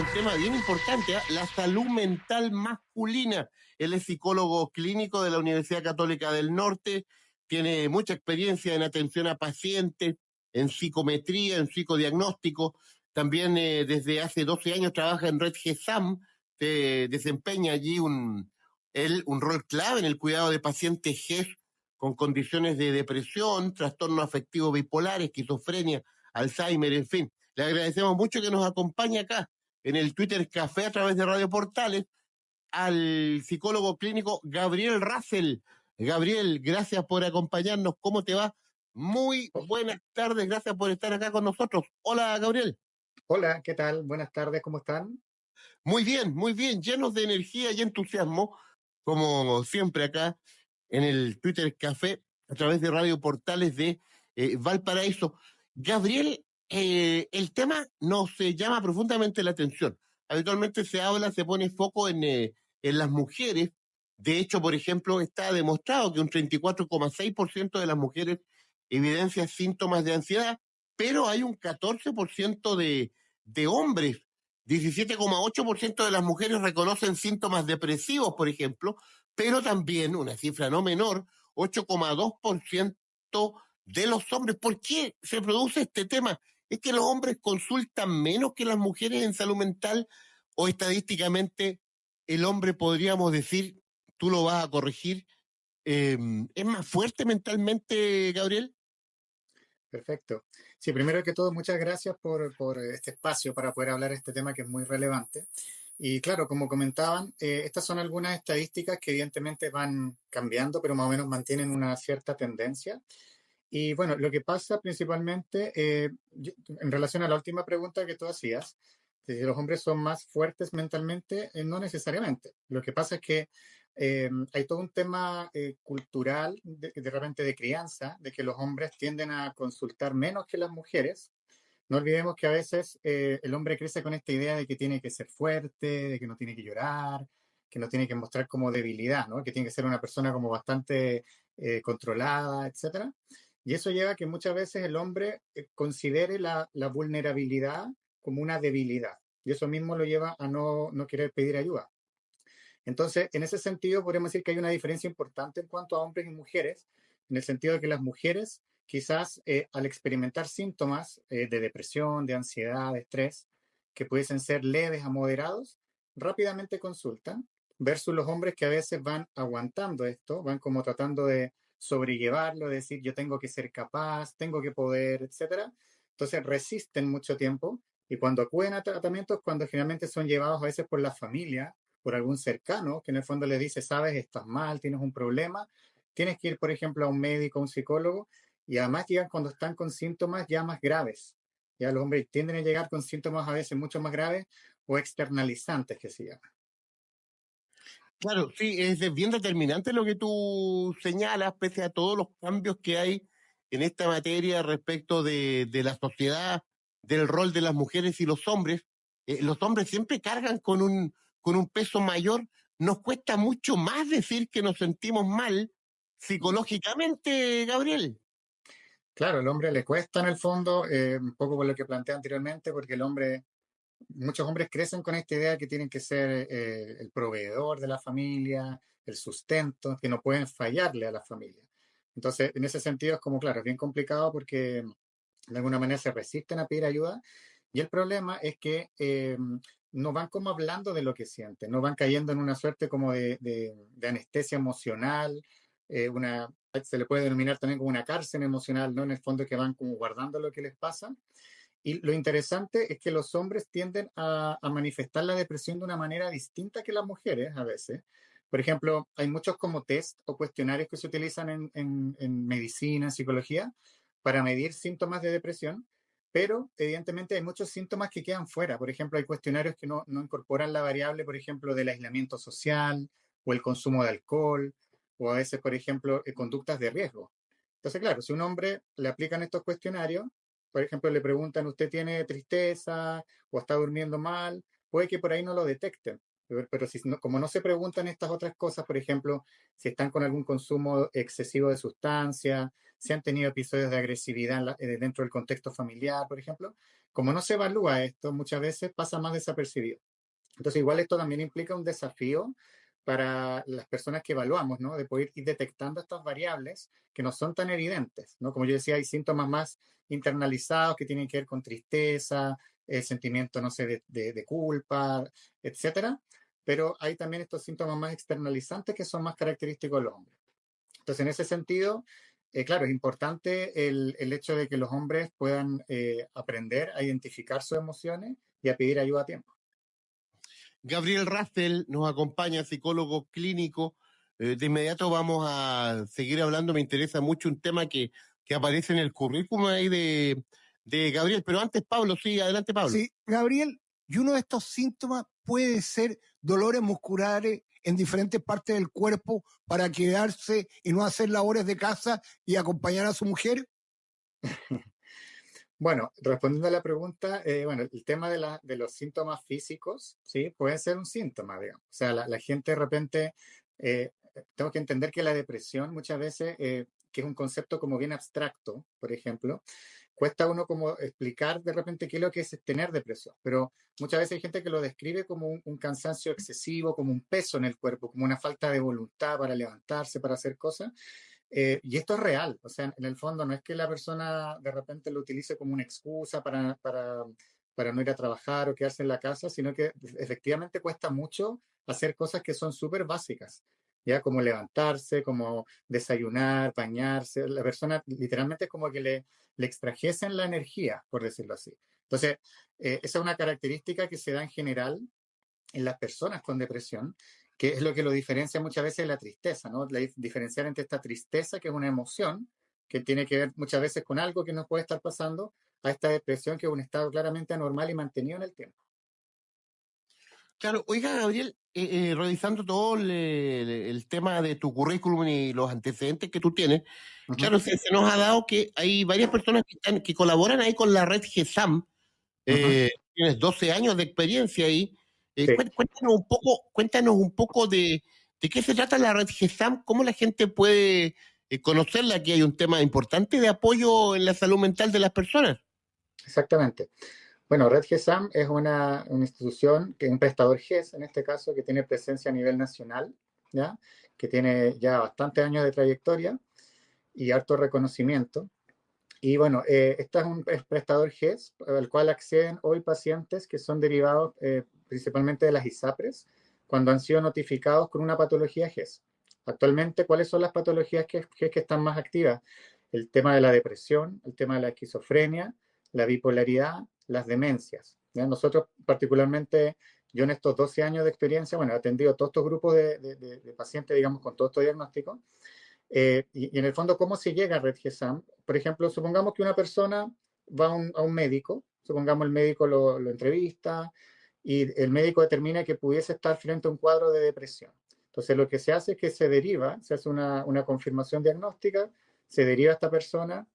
un tema bien importante, la salud mental masculina. Él es psicólogo clínico de la Universidad Católica del Norte, tiene mucha experiencia en atención a pacientes, en psicometría, en psicodiagnóstico. También desde hace 12 años trabaja en Red GESAM, desempeña allí un rol clave en el cuidado de pacientes GES con condiciones de depresión, trastorno afectivo bipolar, esquizofrenia, Alzheimer, en fin. Le agradecemos mucho que nos acompañe acá en el Twitter Café a través de Radio Portales al psicólogo clínico Gabriel Russell. Gabriel, gracias por acompañarnos. ¿Cómo te va? Muy buenas tardes, gracias por estar acá con nosotros. Hola, Gabriel. Hola, ¿qué tal? Buenas tardes, ¿cómo están? Muy bien, llenos de energía y entusiasmo, como siempre acá en el Twitter Café a través de Radio Portales de Valparaíso. Gabriel, el tema nos llama profundamente la atención. Habitualmente se habla, se pone foco en las mujeres. De hecho, por ejemplo, está demostrado que un 34,6% de las mujeres evidencia síntomas de ansiedad, pero hay un 14% de hombres. 17,8% de las mujeres reconocen síntomas depresivos, por ejemplo, pero también una cifra no menor, 8,2% de los hombres. ¿Por qué se produce este tema? ¿Es que los hombres consultan menos que las mujeres en salud mental o estadísticamente el hombre, podríamos decir, tú lo vas a corregir, es más fuerte mentalmente, Gabriel? Perfecto. Sí, primero que todo, muchas gracias por este espacio para poder hablar de este tema que es muy relevante. Y claro, como comentaban, estas son algunas estadísticas que evidentemente van cambiando, pero más o menos mantienen una cierta tendencia. Y bueno, lo que pasa principalmente, en relación a la última pregunta que tú hacías, de si los hombres son más fuertes mentalmente, no necesariamente. Lo que pasa es que hay todo un tema cultural, de repente de crianza, de que los hombres tienden a consultar menos que las mujeres. No olvidemos que a veces el hombre crece con esta idea de que tiene que ser fuerte, de que no tiene que llorar, que no tiene que mostrar como debilidad, ¿no? Que tiene que ser una persona como bastante controlada, etcétera. Y eso lleva a que muchas veces el hombre considere la vulnerabilidad como una debilidad. Y eso mismo lo lleva a no querer pedir ayuda. Entonces, en ese sentido, podríamos decir que hay una diferencia importante en cuanto a hombres y mujeres, en el sentido de que las mujeres, quizás al experimentar síntomas de depresión, de ansiedad, de estrés, que pudiesen ser leves a moderados, rápidamente consultan, versus los hombres que a veces van aguantando esto, van como tratando de sobrellevarlo, de decir yo tengo que ser capaz, tengo que poder, etcétera. Entonces resisten mucho tiempo y cuando acuden a tratamientos, cuando generalmente son llevados a veces por la familia, por algún cercano, que en el fondo les dice, sabes, estás mal, tienes un problema, tienes que ir, por ejemplo, a un médico, a un psicólogo, y además llegan cuando están con síntomas ya más graves. Ya los hombres tienden a llegar con síntomas a veces mucho más graves o externalizantes, que se llama. Claro, sí, es bien determinante lo que tú señalas, pese a todos los cambios que hay en esta materia respecto de la sociedad, del rol de las mujeres y los hombres siempre cargan con un peso mayor. Nos cuesta mucho más decir que nos sentimos mal psicológicamente, Gabriel. Claro, el hombre le cuesta en el fondo, un poco por lo que planteé anteriormente, porque el hombre, muchos hombres crecen con esta idea que tienen que ser el proveedor de la familia, el sustento, que no pueden fallarle a la familia. Entonces, en ese sentido es como, claro, es bien complicado porque de alguna manera se resisten a pedir ayuda. Y el problema es que no van como hablando de lo que sienten, no van cayendo en una suerte como de anestesia emocional, se le puede denominar también como una cárcel emocional, ¿no? En el fondo que van como guardando lo que les pasa. Y lo interesante es que los hombres tienden a manifestar la depresión de una manera distinta que las mujeres a veces. Por ejemplo, hay muchos como test o cuestionarios que se utilizan en medicina, en psicología, para medir síntomas de depresión, pero evidentemente hay muchos síntomas que quedan fuera. Por ejemplo, hay cuestionarios que no incorporan la variable, por ejemplo, del aislamiento social o el consumo de alcohol, o a veces, por ejemplo, conductas de riesgo. Entonces, claro, si a un hombre le aplican estos cuestionarios, por ejemplo, le preguntan, ¿usted tiene tristeza o está durmiendo mal? Puede que por ahí no lo detecten, Pero si como no se preguntan estas otras cosas, por ejemplo, si están con algún consumo excesivo de sustancias, si han tenido episodios de agresividad dentro del contexto familiar, por ejemplo, como no se evalúa esto, muchas veces pasa más desapercibido. Entonces, igual esto también implica un desafío para las personas que evaluamos, ¿no? De poder ir detectando estas variables que no son tan evidentes, ¿no? Como yo decía, hay síntomas más internalizados que tienen que ver con tristeza, sentimiento, no sé, de culpa, etcétera. Pero hay también estos síntomas más externalizantes que son más característicos de los hombres. Entonces, en ese sentido, claro, es importante el hecho de que los hombres puedan aprender a identificar sus emociones y a pedir ayuda a tiempo. Gabriel Russell nos acompaña, psicólogo clínico. De inmediato vamos a seguir hablando. Me interesa mucho un tema que aparece en el currículum ahí de Gabriel. Pero antes, Pablo, sí, adelante, Pablo. Sí, Gabriel, y uno de estos síntomas puede ser dolores musculares en diferentes partes del cuerpo para quedarse y no hacer labores de casa y acompañar a su mujer. Bueno, respondiendo a la pregunta, bueno, el tema de los síntomas físicos, ¿sí? Puede ser un síntoma, digamos. O sea, la gente de repente, tengo que entender que la depresión muchas veces, que es un concepto como bien abstracto, por ejemplo, cuesta a uno como explicar de repente qué es lo que es tener depresión, pero muchas veces hay gente que lo describe como un cansancio excesivo, como un peso en el cuerpo, como una falta de voluntad para levantarse, para hacer cosas. Y esto es real, o sea, en el fondo no es que la persona de repente lo utilice como una excusa para no ir a trabajar o quedarse en la casa, sino que efectivamente cuesta mucho hacer cosas que son súper básicas, ya como levantarse, como desayunar, bañarse. La persona literalmente es como que le extrajesen la energía, por decirlo así. Entonces, esa es una característica que se da en general en las personas con depresión, que es lo que lo diferencia muchas veces de la tristeza, ¿no? Diferenciar entre esta tristeza, que es una emoción, que tiene que ver muchas veces con algo que nos puede estar pasando, a esta depresión, que es un estado claramente anormal y mantenido en el tiempo. Claro, oiga, Gabriel, revisando todo el tema de tu currículum y los antecedentes que tú tienes, claro, se nos ha dado que hay varias personas que colaboran ahí con la red GESAM. Tienes 12 años de experiencia ahí. Sí. Cuéntanos un poco de qué se trata la red GESAM, cómo la gente puede conocerla, que hay un tema importante de apoyo en la salud mental de las personas. Exactamente. Bueno, Red GESAM es una institución, que es un prestador GES, en este caso, que tiene presencia a nivel nacional, ¿ya? Que tiene ya bastantes años de trayectoria y harto reconocimiento. Y bueno, este es un prestador GES al cual acceden hoy pacientes que son derivados principalmente de las ISAPRES cuando han sido notificados con una patología GES. Actualmente, ¿cuáles son las patologías GES que están más activas? El tema de la depresión, el tema de la esquizofrenia, la bipolaridad, las demencias. ¿Ya? Nosotros particularmente, yo en estos 12 años de experiencia, bueno, he atendido todos estos grupos de pacientes, digamos, con todos estos diagnósticos. Y en el fondo, ¿cómo se llega a Red GESAM? Por ejemplo, supongamos que una persona va a un médico, supongamos el médico lo entrevista y el médico determina que pudiese estar frente a un cuadro de depresión. Entonces, lo que se hace es que se hace una confirmación diagnóstica, se deriva a esta persona,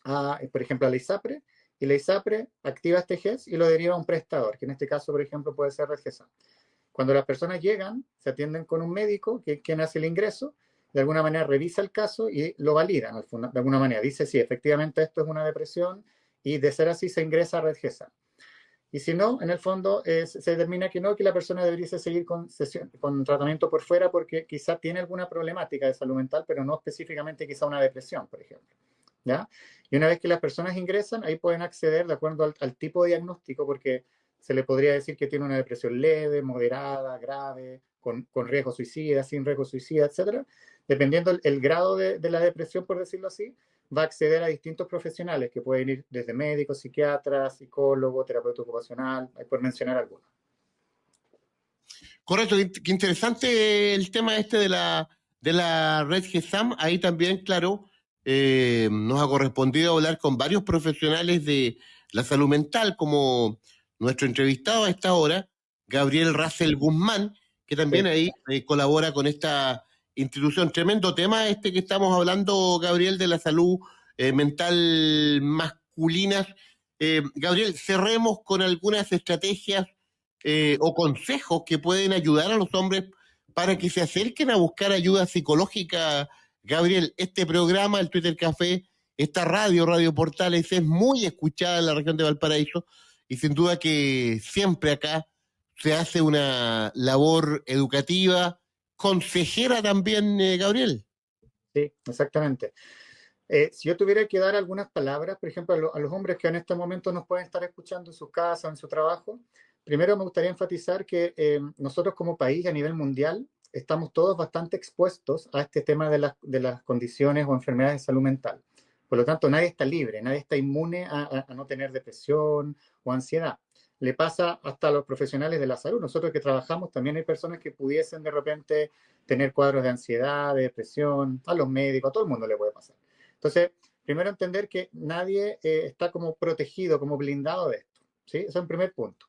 por ejemplo, a la ISAPRE, y la ISAPRE activa este GES y lo deriva a un prestador, que en este caso, por ejemplo, puede ser Red GESAM. Cuando las personas llegan, se atienden con un médico, que quien hace el ingreso, de alguna manera revisa el caso y lo valida, de alguna manera. Dice, sí, efectivamente esto es una depresión y de ser así se ingresa a Red GESAM. Y si no, en el fondo se determina que no, que la persona debería seguir con tratamiento por fuera porque quizá tiene alguna problemática de salud mental, pero no específicamente quizá una depresión, por ejemplo. ¿Ya? Y una vez que las personas ingresan, ahí pueden acceder de acuerdo al tipo de diagnóstico, porque se le podría decir que tiene una depresión leve, moderada, grave, con riesgo suicida, sin riesgo suicida, etcétera. Dependiendo el grado de la depresión, por decirlo así, va a acceder a distintos profesionales que pueden ir desde médicos, psiquiatras, psicólogos, terapeuta ocupacional, por mencionar algunos. Correcto, qué interesante el tema este de la red GESAM. Ahí también, claro, nos ha correspondido hablar con varios profesionales de la salud mental, como nuestro entrevistado a esta hora, Gabriel Russell Guzmán, que también Sí. ahí colabora con esta institución. Tremendo tema este que estamos hablando, Gabriel, de la salud mental masculina. Gabriel, cerremos con algunas estrategias o consejos que pueden ayudar a los hombres para que se acerquen a buscar ayuda psicológica? Gabriel, este programa, el Twitter Café, esta Radio Portales, es muy escuchada en la región de Valparaíso y sin duda que siempre acá se hace una labor educativa, consejera también, Gabriel. Sí, exactamente. Si yo tuviera que dar algunas palabras, por ejemplo, a los hombres que en este momento nos pueden estar escuchando en su casa o en su trabajo, primero me gustaría enfatizar que nosotros como país a nivel mundial estamos todos bastante expuestos a este tema de las condiciones o enfermedades de salud mental. Por lo tanto, nadie está libre, nadie está inmune a no tener depresión o ansiedad. Le pasa hasta a los profesionales de la salud. Nosotros que trabajamos, también hay personas que pudiesen de repente tener cuadros de ansiedad, de depresión, a los médicos, a todo el mundo le puede pasar. Entonces, primero entender que nadie está como protegido, como blindado de esto, ¿sí? Eso es un primer punto.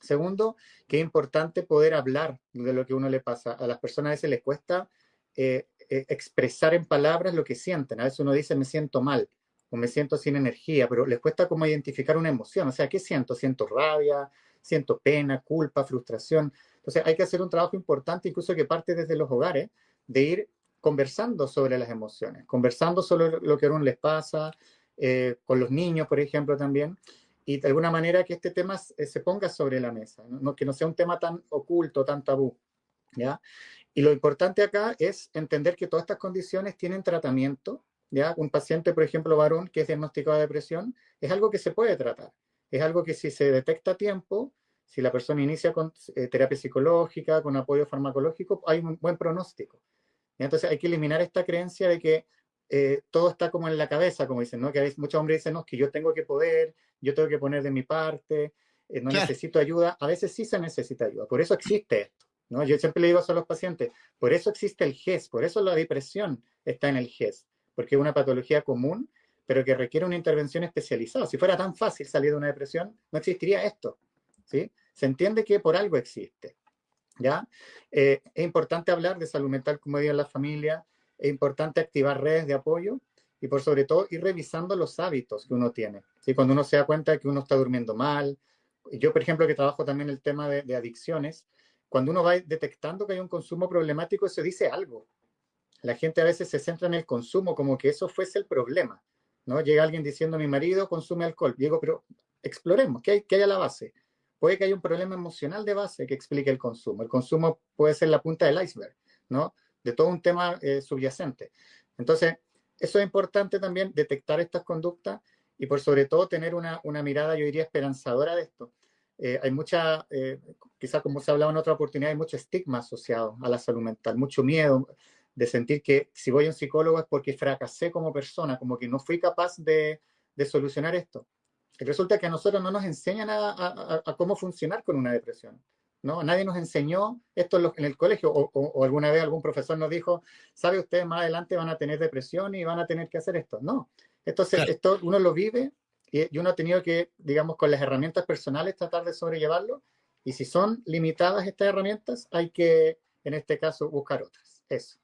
Segundo, que es importante poder hablar de lo que a uno le pasa. A las personas a veces les cuesta expresar en palabras lo que sienten. A veces uno dice, me siento mal, o me siento sin energía, pero les cuesta como identificar una emoción. O sea, ¿qué siento? Siento rabia, siento pena, culpa, frustración. Entonces, hay que hacer un trabajo importante, incluso que parte desde los hogares, de ir conversando sobre las emociones, conversando sobre lo que a uno les pasa, con los niños, por ejemplo, también, y de alguna manera que este tema se ponga sobre la mesa, ¿no? Que no sea un tema tan oculto, tan tabú, ¿ya? Y lo importante acá es entender que todas estas condiciones tienen tratamiento, ¿ya? Un paciente, por ejemplo, varón, que es diagnosticado de depresión, es algo que se puede tratar, es algo que si se detecta a tiempo, si la persona inicia con terapia psicológica, con apoyo farmacológico, hay un buen pronóstico. Entonces hay que eliminar esta creencia de que todo está como en la cabeza, como dicen, ¿no? Que a veces muchos hombres dicen, no, que yo tengo que poder, yo tengo que poner de mi parte, no Claro. necesito ayuda. A veces sí se necesita ayuda, por eso existe esto, ¿no? Yo siempre le digo a los pacientes, por eso existe el GES, por eso la depresión está en el GES, porque es una patología común, pero que requiere una intervención especializada. Si fuera tan fácil salir de una depresión, no existiría esto, ¿sí? Se entiende que por algo existe. ¿Ya? Es importante hablar de salud mental, como digo, en la familia, es importante activar redes de apoyo y por sobre todo ir revisando los hábitos que uno tiene. ¿Sí? Cuando uno se da cuenta de que uno está durmiendo mal, yo por ejemplo que trabajo también el tema de adicciones, cuando uno va detectando que hay un consumo problemático, eso dice algo. La gente a veces se centra en el consumo como que eso fuese el problema, ¿no? Llega alguien diciendo, mi marido consume alcohol. Digo, pero exploremos, ¿qué hay a la base? Puede que haya un problema emocional de base que explique el consumo. El consumo puede ser la punta del iceberg, ¿no? De todo un tema subyacente. Entonces, eso es importante también, detectar estas conductas y por sobre todo tener una mirada, yo diría, esperanzadora de esto. Hay mucha, quizás como se ha hablado en otra oportunidad, hay mucho estigma asociado a la salud mental, mucho miedo de sentir que si voy a un psicólogo es porque fracasé como persona, como que no fui capaz de solucionar esto. Y resulta que a nosotros no nos enseñan a cómo funcionar con una depresión, ¿no? Nadie nos enseñó esto en el colegio, o alguna vez algún profesor nos dijo, ¿sabe usted, más adelante van a tener depresión y van a tener que hacer esto? No, Claro. esto uno lo vive y uno ha tenido que, digamos, con las herramientas personales tratar de sobrellevarlo, y si son limitadas estas herramientas, hay que, en este caso, buscar otras. Eso.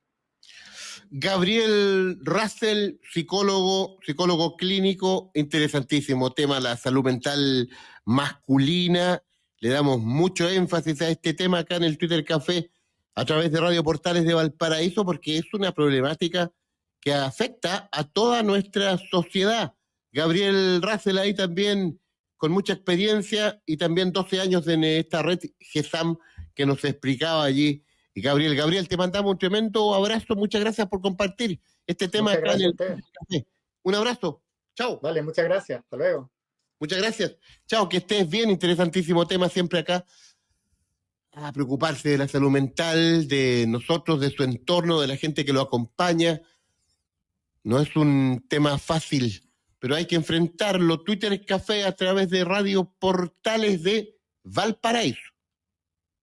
Gabriel Russell, psicólogo clínico, interesantísimo tema, la salud mental masculina. Le damos mucho énfasis a este tema acá en el Twitter Café a través de Radio Portales de Valparaíso, porque es una problemática que afecta a toda nuestra sociedad. Gabriel Russell ahí también con mucha experiencia y también 12 años en esta red GESAM que nos explicaba allí. Y Gabriel, te mandamos un tremendo abrazo. Muchas gracias por compartir este tema Muchas acá en gracias a el ustedes. café. Un abrazo. Chao. Vale, muchas gracias. Hasta luego. Muchas gracias. Chao, que estés bien. Interesantísimo tema siempre acá. A preocuparse de la salud mental, de nosotros, de su entorno, de la gente que lo acompaña. No es un tema fácil, pero hay que enfrentarlo. Twitter Café a través de Radio Portales de Valparaíso.